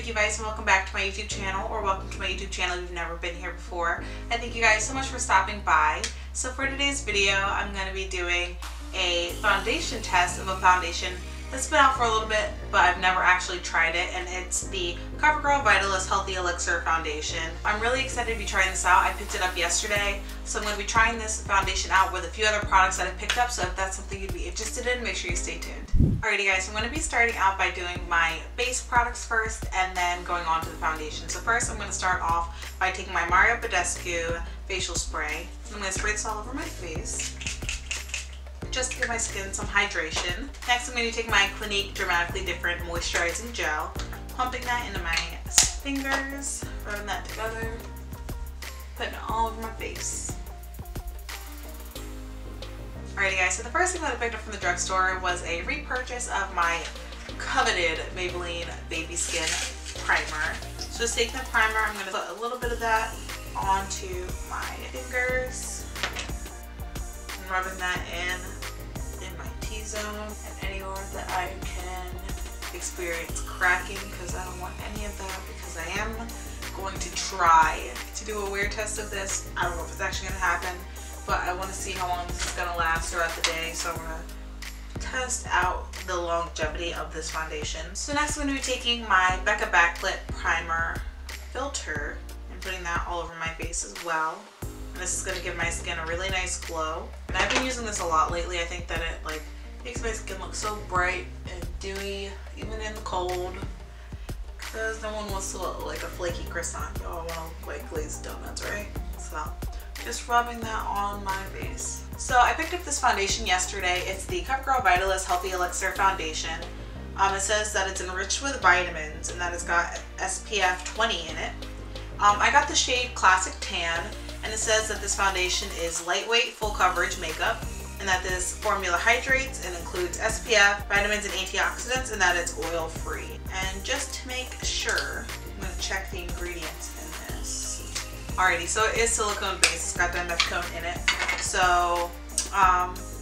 Vicky Vice and welcome back to my YouTube channel, or welcome to my YouTube channel if you've never been here before. And thank you guys so much for stopping by. So for today's video, I'm going to be doing a foundation test of a foundation that's been out for a little bit, but I've never actually tried it, and it's the Covergirl Vitalist Healthy Elixir Foundation. I'm really excited to be trying this out. I picked it up yesterday, so I'm going to be trying this foundation out with a few other products that I picked up, so if that's something you'd be interested in, make sure you stay tuned. Alrighty guys, so I'm going to be starting out by doing my base products first and then going on to the foundation. So first I'm going to start off by taking my MAYBELLINE facial spray. I'm going to spray this all over my face, just to give my skin some hydration. Next, I'm going to take my Clinique Dramatically Different Moisturizing Gel, pumping that into my fingers, rubbing that together, putting it all over my face. Alrighty guys, so the first thing that I picked up from the drugstore was a repurchase of my coveted Maybelline Baby Skin Primer. So just taking the primer, I'm going to put a little bit of that onto my fingers and rubbing that in my T-zone and anywhere that I can experience cracking, because I don't want any of that, because I am going to try to do a wear test of this. I don't know if it's actually going to happen, but I want to see how long this is going to last throughout the day, so I'm going to test out the longevity of this foundation. So next I'm going to be taking my Becca Backlit Primer Filter and putting that all over my face as well. And this is going to give my skin a really nice glow. And I've been using this a lot lately. I think that it makes my skin look so bright and dewy, even in the cold, because no one wants to look like a flaky croissant. Y'all want to look like glazed donuts, right? So just rubbing that on my face. So I picked up this foundation yesterday. It's the Covergirl Vitalist Healthy Elixir Foundation. It says that it's enriched with vitamins and that it's got SPF 20 in it. I got the shade Classic Tan, and it says that this foundation is lightweight, full coverage makeup, and that this formula hydrates and includes SPF, vitamins, and antioxidants, and that it's oil free. And just to make sure, I'm going to check the ingredients in this. Alrighty, so it is silicone based. It's got dimethicone in it. So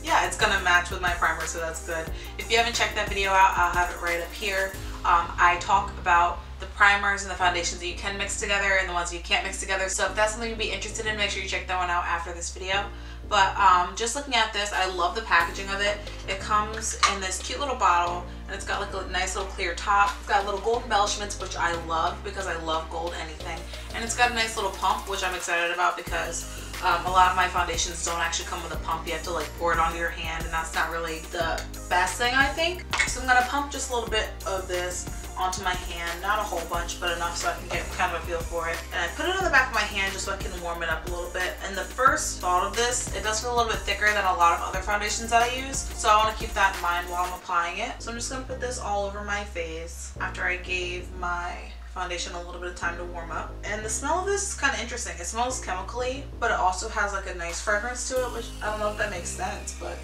yeah, it's going to match with my primer, so that's good. If you haven't checked that video out, I'll have it right up here. I talk about the primers and the foundations that you can mix together and the ones that you can't mix together. So if that's something you'd be interested in, make sure you check that one out after this video. But just looking at this, I love the packaging of it. It comes in this cute little bottle, and it's got like a nice little clear top. It's got little gold embellishments, which I love because I love gold anything. And it's got a nice little pump, which I'm excited about because a lot of my foundations don't actually come with a pump. You have to pour it onto your hand, and that's not really the best thing, I think. So I'm going to pump just a little bit of this onto my hand, not a whole bunch, but enough so I can get kind of a feel for it. And I put it on the back of my hand just so I can warm it up a little bit. And the first thought of this, it does feel a little bit thicker than a lot of other foundations that I use, so I want to keep that in mind while I'm applying it. So I'm just going to put this all over my face after I gave my foundation a little bit of time to warm up. And the smell of this is kind of interesting. It smells chemically, but it also has like a nice fragrance to it, which I don't know if that makes sense, but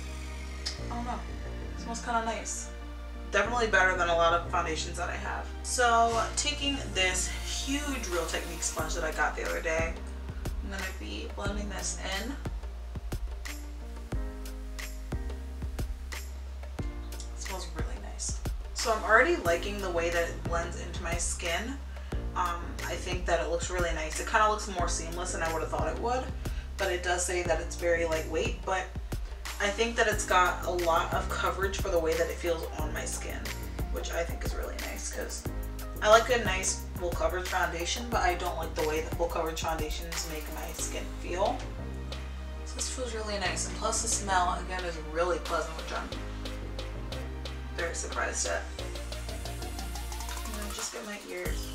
I don't know. It smells kind of nice. Definitely better than a lot of foundations that I have. So taking this huge Real Technique sponge that I got the other day, I'm going to be blending this in. It smells really nice. So I'm already liking the way that it blends into my skin. I think that it looks really nice. It kind of looks more seamless than I would have thought it would, but it does say that it's very lightweight, but I think that it's got a lot of coverage for the way that it feels on my skin, which I think is really nice because I like a nice full coverage foundation, but I don't like the way that full coverage foundations make my skin feel. So this feels really nice, and plus the smell, again, is really pleasant, which I'm very surprised at. I'm gonna just get my ears.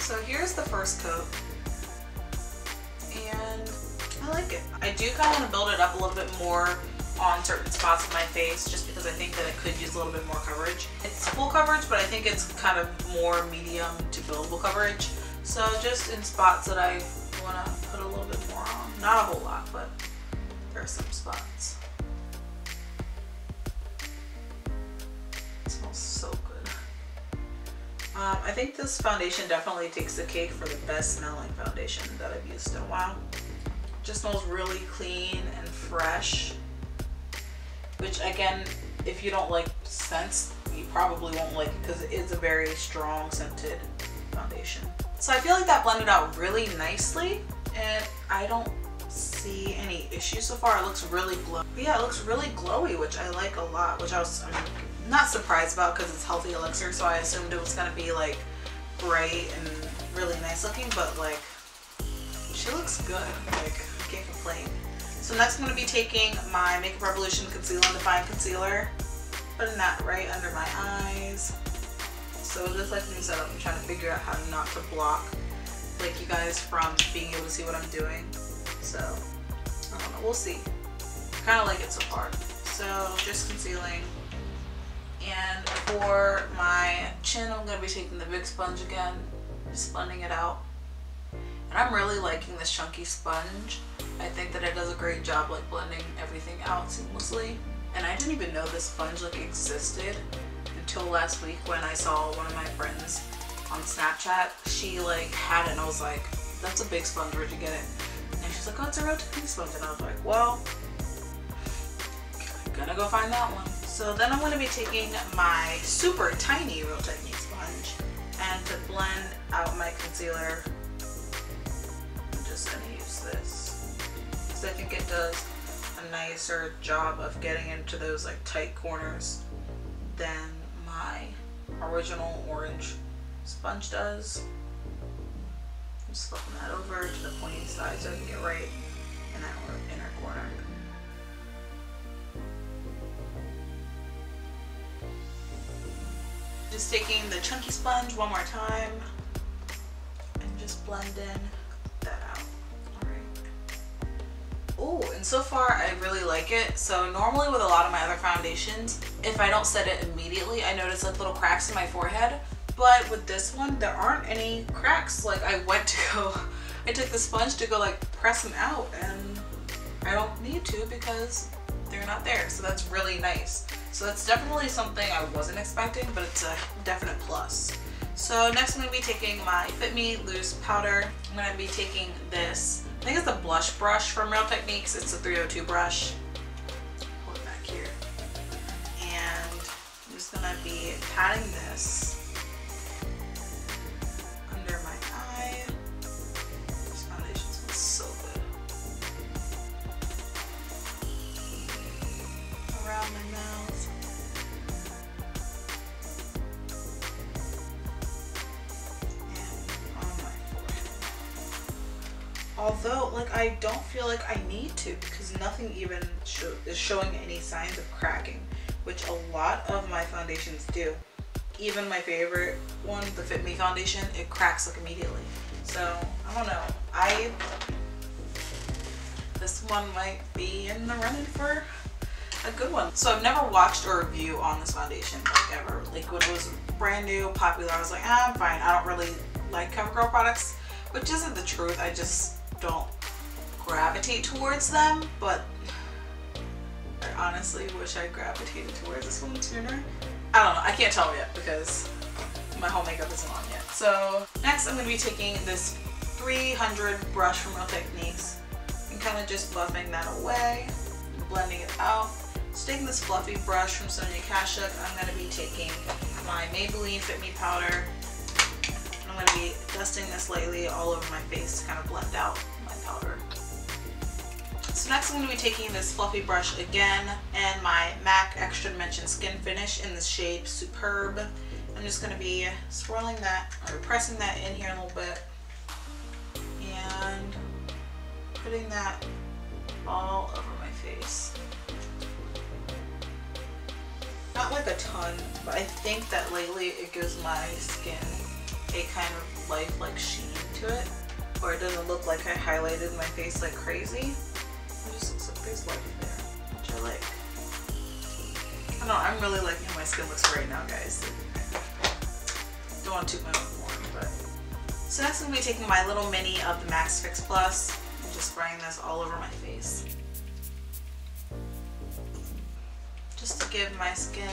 So here's the first coat, and I like it. I do kind of want to build it up a little bit more on certain spots of my face, just because I think that it could use a little bit more coverage. It's full coverage, but I think it's kind of more medium to buildable coverage. So just in spots that I want to put a little bit more on. Not a whole lot, but there are some spots. It smells so good. I think this foundation definitely takes the cake for the best smelling foundation that I've used in a while. Just smells really clean and fresh, which again, if you don't like scents, you probably won't like it because it is a very strong scented foundation. So I feel like that blended out really nicely, and I don't see any issues so far. It looks really glowy. But yeah, it looks really glowy, which I like a lot, which I mean, not surprised about because it's healthy elixir, so I assumed it was gonna be like bright and really nice looking, but like she looks good. Like I can't complain. So next I'm gonna be taking my Makeup Revolution Conceal and Define Concealer, putting that right under my eyes. So just like new setup, I'm trying to figure out how not to block like you guys from being able to see what I'm doing. So I don't know, we'll see. Kind of like it so far. So just concealing. And for my chin, I'm gonna be taking the big sponge again, just blending it out. And I'm really liking this chunky sponge. I think that it does a great job like blending everything out seamlessly. And I didn't even know this sponge like existed until last week when I saw one of my friends on Snapchat. She like had it and I was like, that's a big sponge, where'd you get it? And she's like, oh, it's a real tiny sponge. And I was like, well, I'm gonna go find that one. So then I'm gonna be taking my super tiny Real Technique sponge and to blend out my concealer, I'm just gonna use this because I think it does a nicer job of getting into those like tight corners than my original orange sponge does. I'm just flipping that over to the pointy side so I can get right in that inner corner. Just taking the chunky sponge one more time and just blending that out. Alright. Oh, and so far I really like it. So normally with a lot of my other foundations, if I don't set it immediately, I notice like little cracks in my forehead. But with this one, there aren't any cracks. Like I took the sponge to go like press them out and I don't need to because they're not there. So that's really nice. So that's definitely something I wasn't expecting, but it's a definite plus. So next I'm going to be taking my Fit Me Loose powder. I'm going to be taking this, I think it's a blush brush from Real Techniques. It's a 302 brush. Pull it back here. And I'm just going to be patting this under my eye. This foundation smells so good. Around my mouth. Although, like, I don't feel like I need to because nothing even is showing any signs of cracking, which a lot of my foundations do. Even my favorite one, the Fit Me foundation, it cracks like immediately. So, I don't know. This one might be in the running for a good one. So I've never watched a review on this foundation, like ever. Like when it was brand new, popular, I was like, I'm fine. I don't really like Covergirl products, which isn't the truth. I just don't gravitate towards them, but I honestly wish I gravitated towards this one sooner. I don't know, I can't tell yet because my whole makeup isn't on yet. So next I'm going to be taking this 300 brush from Real Techniques and kind of just buffing that away, blending it out. So taking this fluffy brush from Sonia Kashuk, I'm going to be taking my Maybelline Fit Me powder. I'm going to be dusting this lightly all over my face to kind of blend out my powder. So next I'm going to be taking this fluffy brush again and my MAC Extra Dimension Skin Finish in the shade Superb. I'm just going to be swirling that or pressing that in here a little bit and putting that all over my face. Not like a ton, but I think that lately it gives my skin a kind of lifelike sheen to it, or it doesn't look like I highlighted my face like crazy. It just looks like there's life there, which I like. I don't know, I'm really liking how my skin looks right now, guys. Don't want to toot my own horn, but. So next I'm going to be taking my little mini of the Max Fix Plus and just spraying this all over my face. Just to give my skin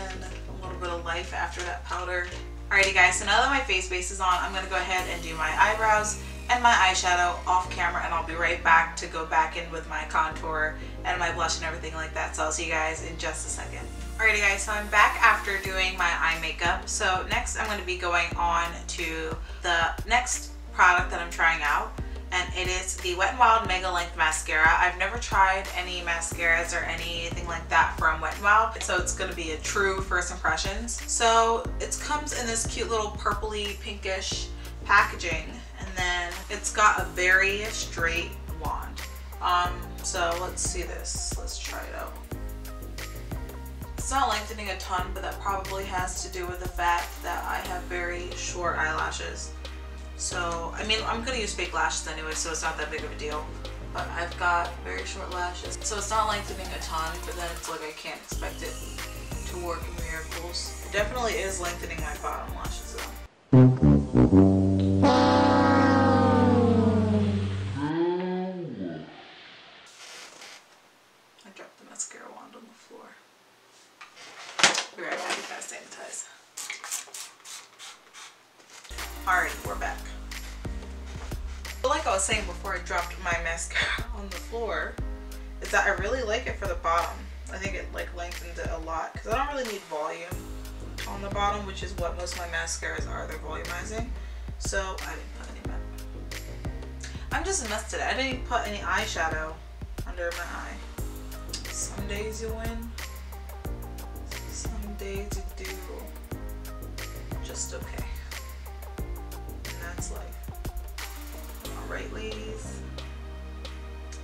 a little bit of life after that powder. Alrighty guys, so now that my face base is on, I'm going to go ahead and do my eyebrows and my eyeshadow off camera, and I'll be right back to go back in with my contour and my blush and everything like that. So I'll see you guys in just a second. Alrighty guys, so I'm back after doing my eye makeup. So next I'm going to be going on to the next product that I'm trying out, and it is the Wet n Wild Mega Length Mascara. I've never tried any mascaras or anything like that from Wet n Wild, so it's going to be a true first impressions. So it comes in this cute little purpley pinkish packaging, and then it's got a very straight wand. So let's see this. Let's try it out. It's not lengthening a ton, but that probably has to do with the fact that I have very short eyelashes. So, I mean, I'm gonna use fake lashes anyway, so it's not that big of a deal. But I've got very short lashes, so it's not lengthening a ton, but then it's like I can't expect it to work in miracles. It definitely is lengthening my bottom lashes though. I dropped the mascara wand on the floor. Be right back, gotta sanitize. Alright, we're back. But like I was saying before I dropped my mascara on the floor, is that I really like it for the bottom. I think it like lengthens it a lot because I don't really need volume on the bottom, which is what most of my mascaras are. They're volumizing. So I didn't put any back. I'm just a mess today. I didn't even put any eyeshadow under my eye. Some days you win. Some days you do just okay. And that's life. Alright, ladies.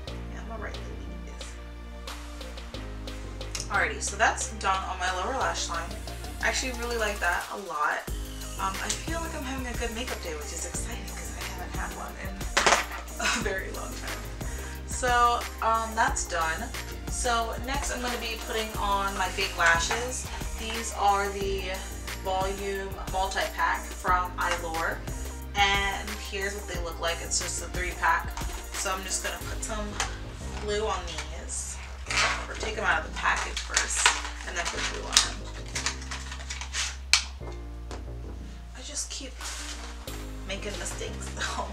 Yeah, I'm alright, ladies. Alrighty, so that's done on my lower lash line. I actually really like that a lot. I feel like I'm having a good makeup day, which is exciting because I haven't had one in a very long time. So that's done. So next I'm going to be putting on my fake lashes. These are the Volume Multi-Pack from Eyelure. And here's what they look like. It's just a 3-pack. So I'm just going to put some glue on these. Or take them out of the package first and then put glue on them. I just keep making mistakes though.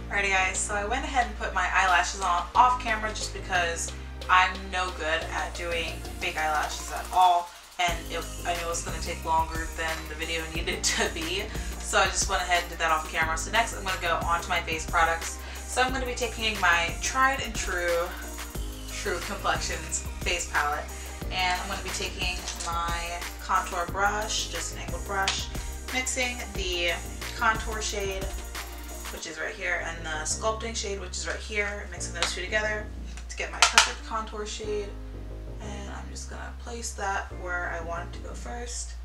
Alrighty guys, so I went ahead and put my eyelashes on off camera just because I'm no good at doing fake eyelashes at all, and I knew it was going to take longer than the video needed to be, so I just went ahead and did that off camera. So next I'm going to go on to my face products. So I'm going to be taking my tried and true Complexions face palette, and I'm going to be taking my contour brush, just an angled brush, mixing the contour shade, which is right here, and the sculpting shade, which is right here, mixing those two together to get my perfect contour shade. And I'm just gonna place that where I want it to go first,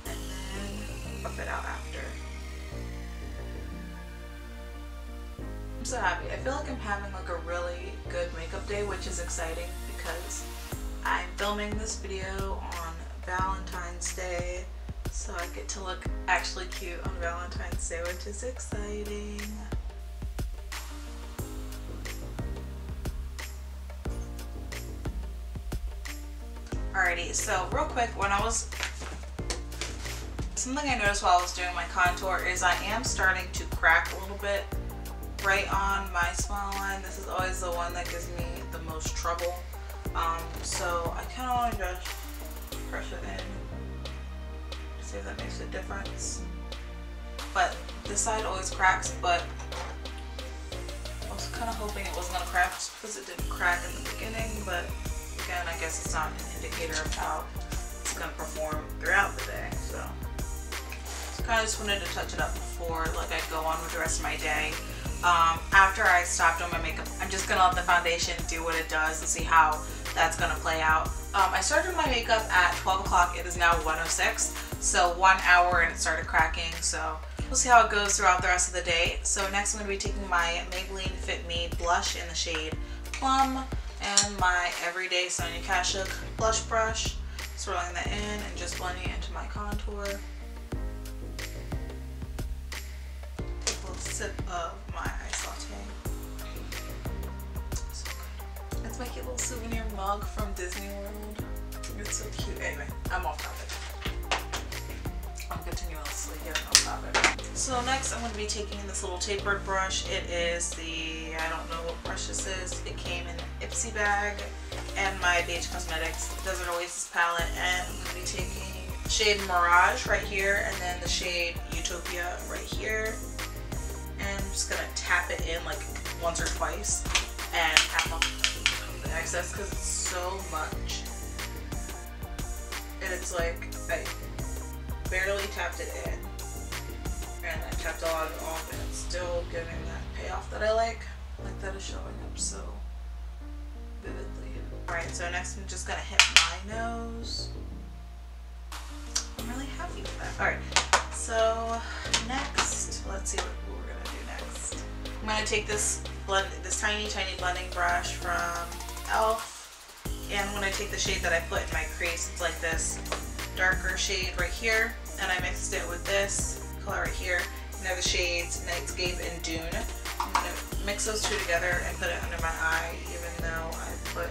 and then buff it out after. I'm so happy. I feel like I'm having like a really good makeup day, which is exciting because I'm filming this video on Valentine's Day. So I get to look actually cute on Valentine's Day, which is exciting. Alrighty, so real quick, something I noticed while I was doing my contour is I am starting to crack a little bit right on my smile line. This is always the one that gives me the most trouble. So I kind of want to just press it in. See if that makes a difference. But this side always cracks, but I was kind of hoping it wasn't going to crack just because it didn't crack in the beginning, but again, I guess it's not an indicator of how it's going to perform throughout the day. So kind of just wanted to touch it up before like I go on with the rest of my day. After I stop doing my makeup, I'm just going to let the foundation do what it does and see how that's going to play out. I started my makeup at 12 o'clock. It is now 1:06. So 1 hour and it started cracking, so we'll see how it goes throughout the rest of the day. So next I'm going to be taking my Maybelline Fit Me blush in the shade Plum and my Everyday Sonia Kashuk blush brush, swirling that in and just blending it into my contour. Take a little sip of my ice latte. So good. That's my cute little souvenir mug from Disney World. It's so cute. Anyway, I'm off topic. I'm continuously getting off topic. So next I'm going to be taking this little tapered brush. It is the, I don't know what brush this is. It came in an Ipsy bag and my Beige Cosmetics Desert Oasis palette, and I'm going to be taking the shade Mirage right here and then the shade Utopia right here, and I'm just going to tap it in like once or twice and tap off the excess because it's so much, and it's like I barely tapped it in and I tapped a lot of it off, and it's still giving that payoff that I like that is showing up so vividly. Alright, so next I'm just gonna hit my nose. I'm really happy with that. Alright, so next, let's see what we're gonna do next. I'm gonna take this tiny blending brush from e.l.f. and I'm gonna take the shade that I put in my crease. It's like this darker shade right here, and I mixed it with this color right here. And they're the shades Nightscape and Dune. I'm gonna mix those two together and put it under my eye, even though I put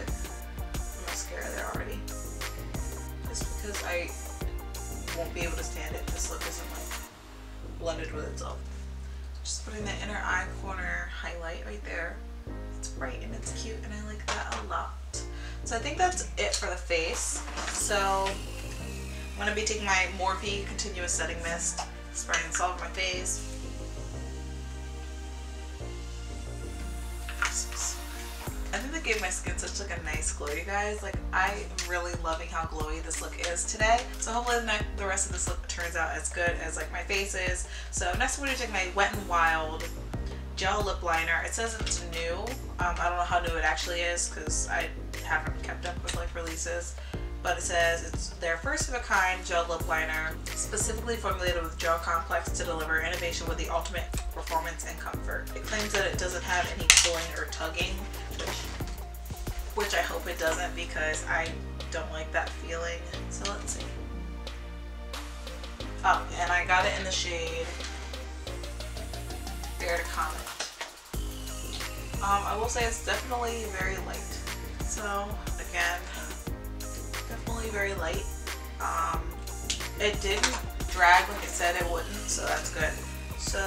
mascara there already, just because I won't be able to stand it. This look isn't like blended with itself. Just putting the inner eye corner highlight right there. It's bright and it's cute, and I like that a lot. So I think that's it for the face. So I'm going to be taking my Morphe Continuous Setting Mist, spraying this all over my face. I think that gave my skin such like a nice glow, you guys. Like, I'm really loving how glowy this look is today. So hopefully the rest of this look turns out as good as like my face is. So next I'm going to take my Wet n Wild gel lip liner. It says it's new. I don't know how new it actually is because I haven't kept up with like releases. But it says it's their first of a kind gel lip liner, specifically formulated with gel complex to deliver innovation with the ultimate performance and comfort. It claims that it doesn't have any pulling or tugging, which I hope it doesn't because I don't like that feeling. So let's see. Oh, and I got it in the shade Dare to Comet. I will say it's definitely very light. So again, definitely very light. It didn't drag like it said it wouldn't, so that's good. So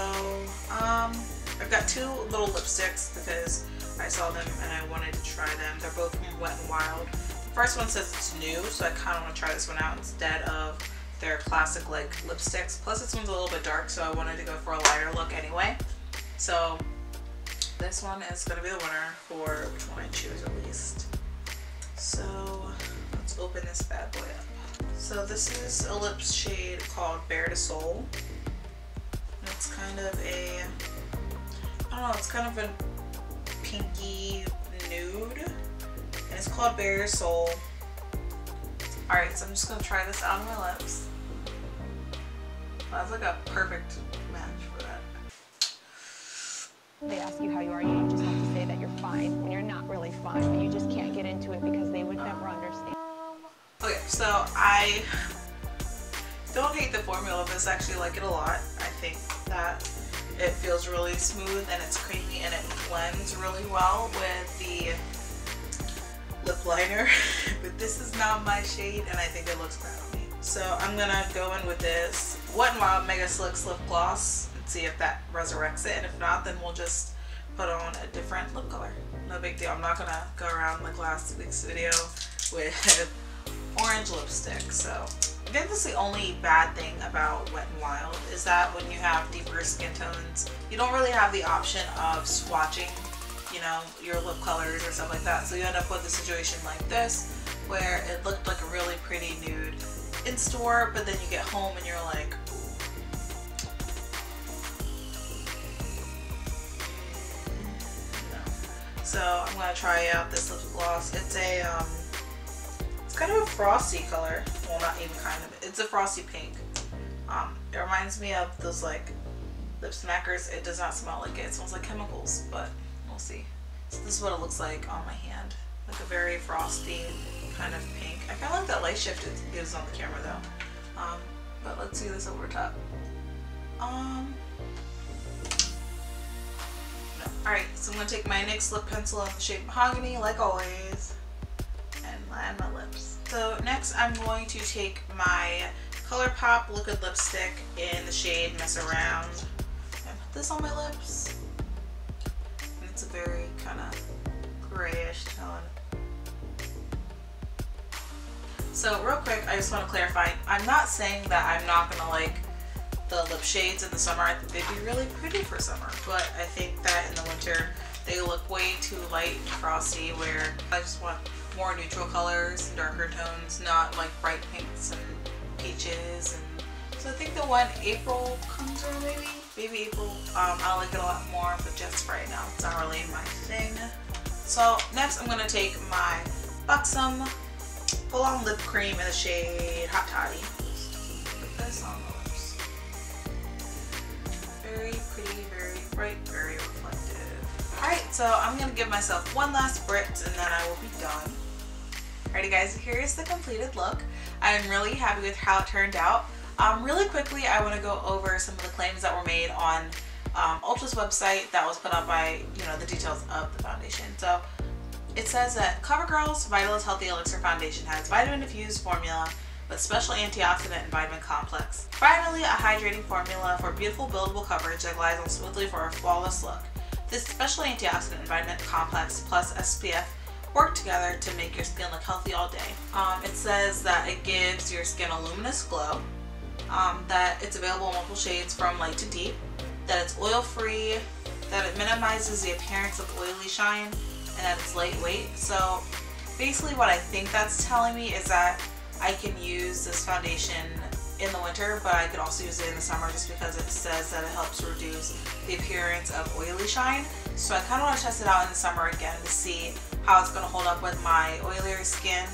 I've got two little lipsticks because I saw them and I wanted to try them. They're both from Wet n Wild. The first one says it's new, so I kind of want to try this one out instead of their classic like lipsticks. Plus this one's a little bit dark, so I wanted to go for a lighter look anyway. So this one is going to be the winner for which one I choose at least. So let's open this bad boy up. So this is a lip shade called Bare to Soul. It's kind of a, I don't know, it's kind of a pinky nude, and it's called Bare Your Soul. Alright, so I'm just going to try this out on my lips. That's like a perfect match for that. They ask you how you are, you just have to say that you're fine when you're not really fine, but you just can't get into it because they would never understand. Okay, so I don't hate the formula of this, I actually like it a lot. I think that it feels really smooth and it's creamy and it blends really well with the lip liner, but this is not my shade and I think it looks bad on me. So I'm gonna go in with this Wet n Wild MegaSlicks lip gloss and see if that resurrects it, and if not, then we'll just put on a different lip color. No big deal. I'm not gonna go around like last week's video with orange lipstick. So I think that's the only bad thing about Wet n Wild is that when you have deeper skin tones, you don't really have the option of swatching, you know, your lip colors or stuff like that. So you end up with a situation like this where it looked like a really pretty nude in store, but then you get home and you're like, no. So I'm gonna try out this lip gloss. It's a it's kind of a frosty color. Well, not even kind of. It's a frosty pink. It reminds me of those like lip smackers. It does not smell like it. It smells like chemicals, but we'll see. So this is what it looks like on my hand. Like a very frosty kind of pink. I kind of like that light shift it gives on the camera though. But let's see this over top. No. Alright, so I'm going to take my NYX lip pencil in the shade Mahogany, like always, and line my lips. So next I'm going to take my ColourPop liquid lipstick in the shade Mess Around and put this on my lips. And it's a very kind of grayish tone. So real quick, I just want to clarify, I'm not saying that I'm not going to like the lip shades in the summer. I think they'd be really pretty for summer, but I think that in the winter they look way too light and frosty, where I just want more neutral colors and darker tones, not like bright pinks and peaches. And so I think the one April comes around, maybe April. I like it a lot more, but just for right now, it's not really my thing. So next I'm going to take my Buxom Full On Lip Cream in the shade Hot Toddy. Put this on the lips. Very pretty, very bright, very reflective. Alright, so I'm going to give myself one last spritz and then I will be done. Alrighty guys, here's the completed look. I'm really happy with how it turned out. Really quickly, I want to go over some of the claims that were made on Ultra's website that was put up by, the details of the foundation. So it says that Covergirl's Vitalist Healthy Elixir Foundation has vitamin-infused formula with special antioxidant and vitamin complex. Finally, a hydrating formula for beautiful buildable coverage that glides on smoothly for a flawless look. This special antioxidant and vitamin complex plus SPF work together to make your skin look healthy all day. It says that it gives your skin a luminous glow, that it's available in multiple shades from light to deep, that it's oil-free, that it minimizes the appearance of oily shine, and that it's lightweight. So basically what I think that's telling me is that I can use this foundation in the winter, but I could also use it in the summer just because it says that it helps reduce the appearance of oily shine. So I kind of want to test it out in the summer again to see how it's going to hold up with my oilier skin.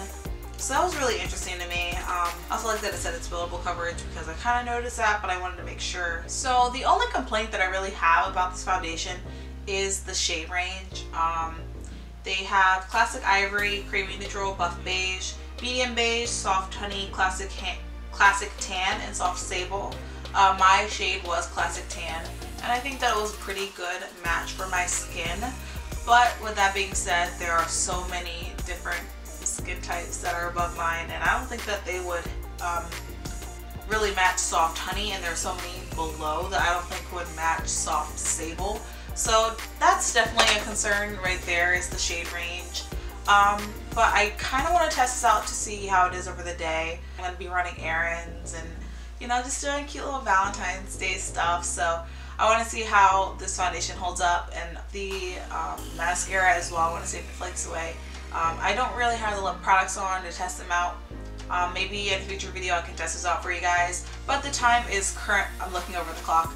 So that was really interesting to me. I also like that it said it's buildable coverage because I kind of noticed that, but I wanted to make sure. So the only complaint that I really have about this foundation is the shade range. They have Classic Ivory, Creamy Neutral, Buff Beige, Medium Beige, Soft Honey, Classic Tan, and Soft Sable. My shade was Classic Tan, and I think that it was a pretty good match for my skin. But with that being said, there are so many different skin types that are above mine, and I don't think that they would really match Soft Honey, and there are so many below that I don't think would match Soft Sable. So that's definitely a concern right there, is the shade range. But I kind of want to test this out to see how it is over the day. I'm going to be running errands and, just doing cute little Valentine's Day stuff. So I want to see how this foundation holds up, and the mascara as well. I want to see if it flakes away. I don't really have the lip products on to test them out. Maybe in a future video I can test this out for you guys. But the time is I'm looking over the clock.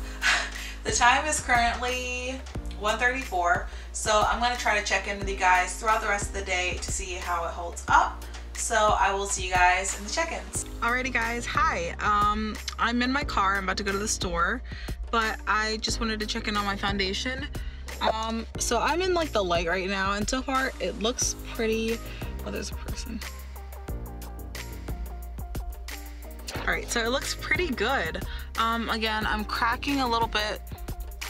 The time is currently 1:34, so I'm going to try to check in with you guys throughout the rest of the day to see how it holds up. So I will see you guys in the check-ins. Alrighty guys, hi. I'm in my car. I'm about to go to the store, but I just wanted to check in on my foundation. So I'm in like the light right now, and so far it looks pretty. Oh, there's a person. Alright, so it looks pretty good. Again, I'm cracking a little bit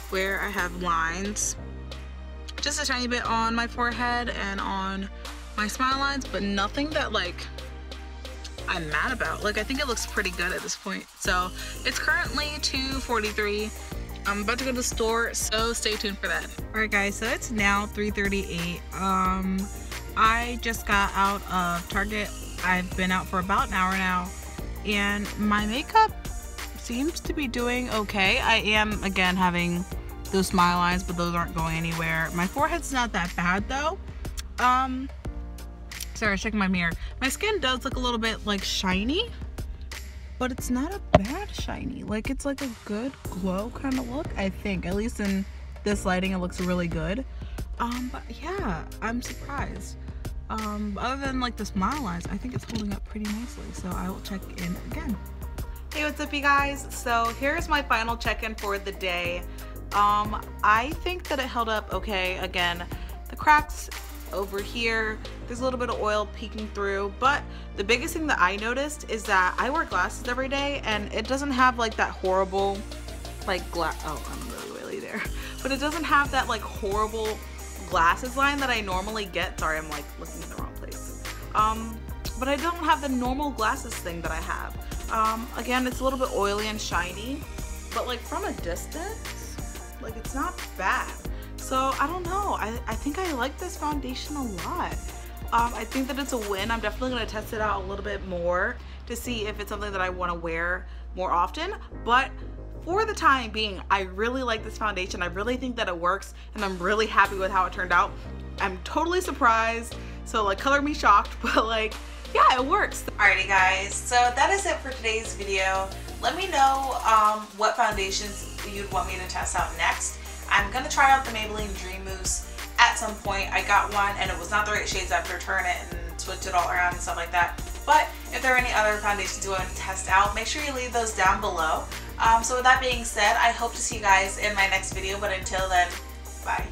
where I have lines, just a tiny bit on my forehead and on my smile lines, but nothing that like I'm mad about. Like, I think it looks pretty good at this point. So it's currently 2:43. I'm about to go to the store, so stay tuned for that. Alright guys, so it's now 3:38. I just got out of Target. I've been out for about an hour now, and my makeup seems to be doing okay. I am again having those smile lines, but those aren't going anywhere. My forehead's not that bad though. Sorry, I was checking my mirror. My skin does look a little bit like shiny, but it's not a bad shiny. Like, it's like a good glow kind of look, I think. At least in this lighting, it looks really good. But yeah, I'm surprised. Other than like the smile lines, I think it's holding up pretty nicely. So I will check in again. Hey, what's up you guys? So here's my final check-in for the day. I think that it held up okay. Again, the cracks over here, there's a little bit of oil peeking through, but the biggest thing that I noticed is that I wear glasses every day, and it doesn't have like that horrible like oh, I'm really oily there, but it doesn't have that like horrible glasses line that I normally get. Sorry, I'm like looking in the wrong place. But I don't have the normal glasses thing that I have. Again, it's a little bit oily and shiny, but like from a distance, like it's not bad. So I don't know, I think I like this foundation a lot. I think that it's a win. I'm definitely going to test it out a little bit more to see if it's something that I want to wear more often. But for the time being, I really like this foundation. I really think that it works, and I'm really happy with how it turned out. I'm totally surprised, so like color me shocked, but like, yeah, it works. Alrighty guys, so that is it for today's video. Let me know what foundations you'd want me to test out next. I'm gonna try out the Maybelline Dream Mousse at some point. I got one and it was not the right shades. I have to return it and switch it all around and stuff like that. But if there are any other foundations you want to test out, make sure you leave those down below. So with that being said, I hope to see you guys in my next video, but until then, bye.